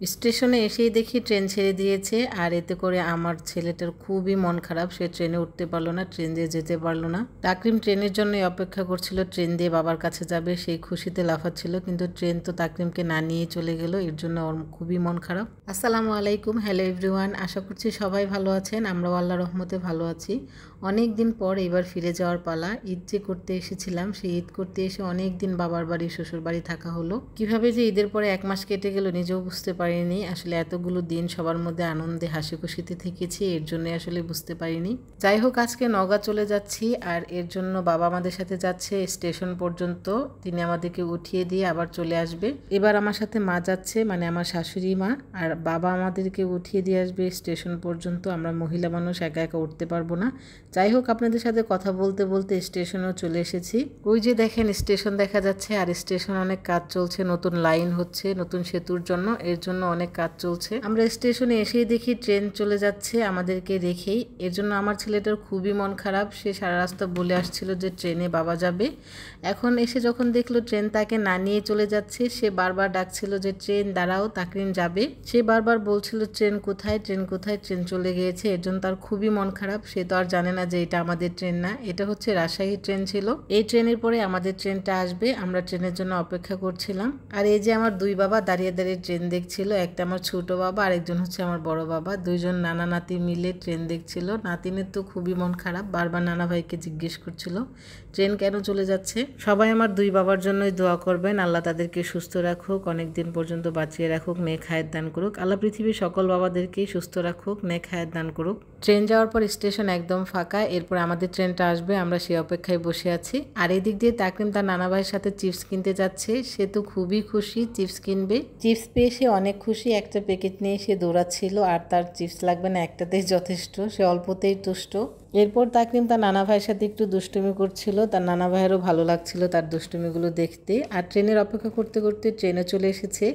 স্টেশনে এসেই দেখি ট্রেন ছেড়ে দিয়েছে, আর এতে করে আমার ছেলেটার খুবই মন খারাপ। সে ট্রেনে উঠতে পারলো না, ট্রেন দিয়ে যেতে পারলো না। তাকরিম ট্রেনের জন্যই অপেক্ষা করছিল, ট্রেন দিয়ে বাবার কাছে যাবে, সেই খুশিতে লাফাচ্ছিল। কিন্তু ট্রেন তো তাকরিমকে না নিয়ে চলে গেল, এর জন্য ওর খুবই মন খারাপ। আসসালামু আলাইকুম, হ্যালো এভরিওয়ান, আশা করছি সবাই ভালো আছেন। আমরাও আল্লাহর রহমতে ভালো আছি। অনেক দিন পর এবার ফিরে যাওয়ার পালা। ঈদ যে করতে এসেছিলাম, সেই ঈদ করতে এসে অনেক দিন বাবার বাড়ি শ্বশুর বাড়ি থাকা হলো। কিভাবে যে ঈদের পরে 1 মাস কেটে গেল নিজেও বুঝতে পারিনি। আসলে এতগুলো দিন সবার মধ্যে আনন্দে হাসি খুশিতে থেকেছি, এর জন্য আসলে বুঝতে পারিনি। যাই হোক, আজকে নওগাঁ চলে যাচ্ছি, আর এর জন্য বাবা আমাদের সাথে যাচ্ছে স্টেশন পর্যন্ত। তিনি আমাদেরকে উঠিয়ে দিয়ে আবার চলে আসবে। এবার আমার সাথে মা যাচ্ছে, মানে আমার শাশুড়ি মা, আর বাবা আমাদেরকে উঠিয়ে দিয়ে আসবে স্টেশন পর্যন্ত। আমরা মহিলা মানুষ একা একা উঠতে পারবো না। যাই হোক, আপনাদের সাথে কথা বলতে বলতে স্টেশনেও চলে এসেছি। ওই যে দেখেন স্টেশন দেখা যাচ্ছে, আর স্টেশন অনেক কাজ চলছে, নতুন লাইন হচ্ছে নতুন সেতুর জন্য, এর জন্য অনেক কাজ চলছে। আমরা স্টেশনে এসেই দেখি ট্রেন চলে যাচ্ছে আমাদেরকে রেখেই। এর জন্য আমার ছেলেটার খুবই মন খারাপ। সে সারা রাস্তা বলে আসছিল যে ট্রেনে বাবা যাবে। এখন এসে যখন দেখলো ট্রেন তাকে না নিয়ে চলে যাচ্ছে, সে বারবার ডাকছিল যে ট্রেন দাঁড়াও, তাকরিম যাবে। সে বারবার বলছিল ট্রেন কোথায়, ট্রেন কোথায়, ট্রেন চলে গিয়েছে। এর জন্য তার খুবই মন খারাপ। সে তো আর জানে না যে এটা আমাদের ট্রেন না, এটা হচ্ছে রাজশাহী ট্রেন ছিল। এই ট্রেনের পরে আমাদের ট্রেনটা আসবে, আমরা ট্রেনের জন্য অপেক্ষা করছিলাম। আর এই যে আমার দুই বাবা দাঁড়িয়ে দাঁড়িয়ে ট্রেন দেখছিল। একটা আমার ছোট বাবা, আরেকজন হচ্ছে আমার বড় বাবা। দুইজন নানা নাতি মিলে ট্রেন দেখছিল। নাতিনের তো খুবই মন খারাপ, বারবার নানা ভাইকে জিজ্ঞেস করছিল ট্রেন কেন চলে যাচ্ছে। সবাই আমার দুই বাবার জন্যই দোয়া করবেন, আল্লাহ তাদেরকে সুস্থ রাখুক, অনেক দিন পর্যন্ত বাঁচিয়ে রাখুক, নেক হায়াত দান করুক। আল্লাহ পৃথিবীর সকল বাবাদেরকেই সুস্থ রাখুক, নেক হায়াত দান করুক। ট্রেন যাওয়ার পর স্টেশন একদম ফাঁকা। এরপর আমাদের ট্রেনটা আসবে, আমরা সেই অপেক্ষায় বসে আছি। আর এদিক দিয়ে তাকরিম তার নানা ভাইয়ের সাথে চিপস কিনতে যাচ্ছে। সে তো খুবই খুশি, চিপস কিনবে। চিপস পেয়ে সে অনেক খুশি, একটা প্যাকেট নিয়ে সে দৌড়াচ্ছিল। আর তার চিপস লাগবে না, একটাতেই যথেষ্ট, সে অল্পতেই তুষ্ট। এরপর তাকরিম তার নানা ভাইয়ের সাথে একটু দুষ্টুমি করছিল। তার নানা ভাইয়েরও ভালো লাগছিল তার দুষ্টুমিগুলো দেখতে। আর ট্রেনের অপেক্ষা করতে করতে ট্রেনে চলে এসেছে।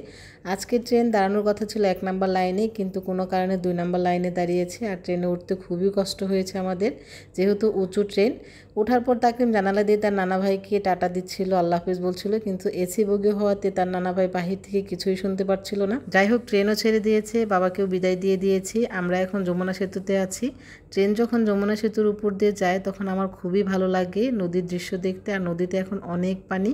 আজকে ট্রেন দাঁড়ানোর কথা ছিল 1 নম্বর লাইনে, কিন্তু কোনো কারণে 2 নম্বর লাইনে দাঁড়িয়েছে। আর ট্রেনে উঠতে খুবই কষ্ট হয়েছে আমাদের, যেহেতু উঁচু ট্রেন। ওঠার পর তাকরিম জানালা দিয়ে তার নানা ভাইকে টাটা দিচ্ছিল, আল্লাহ হাফিজ বলছিল, কিন্তু এসি বগি হওয়াতে তার নানা ভাই বাহির থেকে কিছুই শুনতে পারছিল না। যাই হোক, ট্রেনও ছেড়ে দিয়েছে, বাবাকেও বিদায় দিয়ে দিয়েছি। আমরা এখন যমুনা সেতুতে আছি। ট্রেন যখন যমুনা সেতুর উপর দিয়ে যায় তখন আমার খুবই ভালো লাগে নদীর দৃশ্য দেখতে। আর নদীতে এখন অনেক পানি।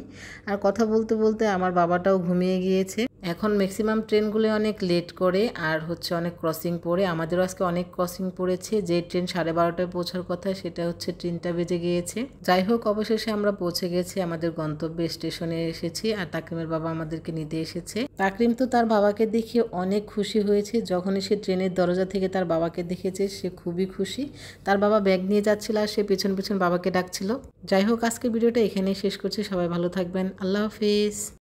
আর কথা বলতে বলতে আমার বাবাটাও ঘুমিয়ে গিয়েছে। এখন ম্যাক্সিমাম ট্রেনগুলো অনেক লেট করে, আর হচ্ছে অনেক ক্রসিং পড়ে। আমাদেরও আজকে অনেক ক্রসিং পড়েছে। যে ট্রেন 12:30টায় পৌঁছার কথা, সেটা হচ্ছে 3টা বেজে গিয়েছে। যাই হোক, অবশেষে আমরা পৌঁছে গেছি, আমাদের গন্তব্যে স্টেশনে এসেছি। আর তাকরিমের বাবা আমাদেরকে নিতে এসেছে। তাকরিম তো তার বাবাকে দেখে অনেক খুশি হয়েছে। যখনই সে ট্রেনের দরজা থেকে তার বাবাকে দেখেছে, সে খুবই খুশি। তার বাবা ব্যাগ নিয়ে যাচ্ছিল, আর সে পেছন পেছন বাবাকে ডাকছিল। যাই হোক, আজকে ভিডিওটা এখানেই শেষ করছি। সবাই ভালো থাকবেন, আল্লাহ হাফিজ।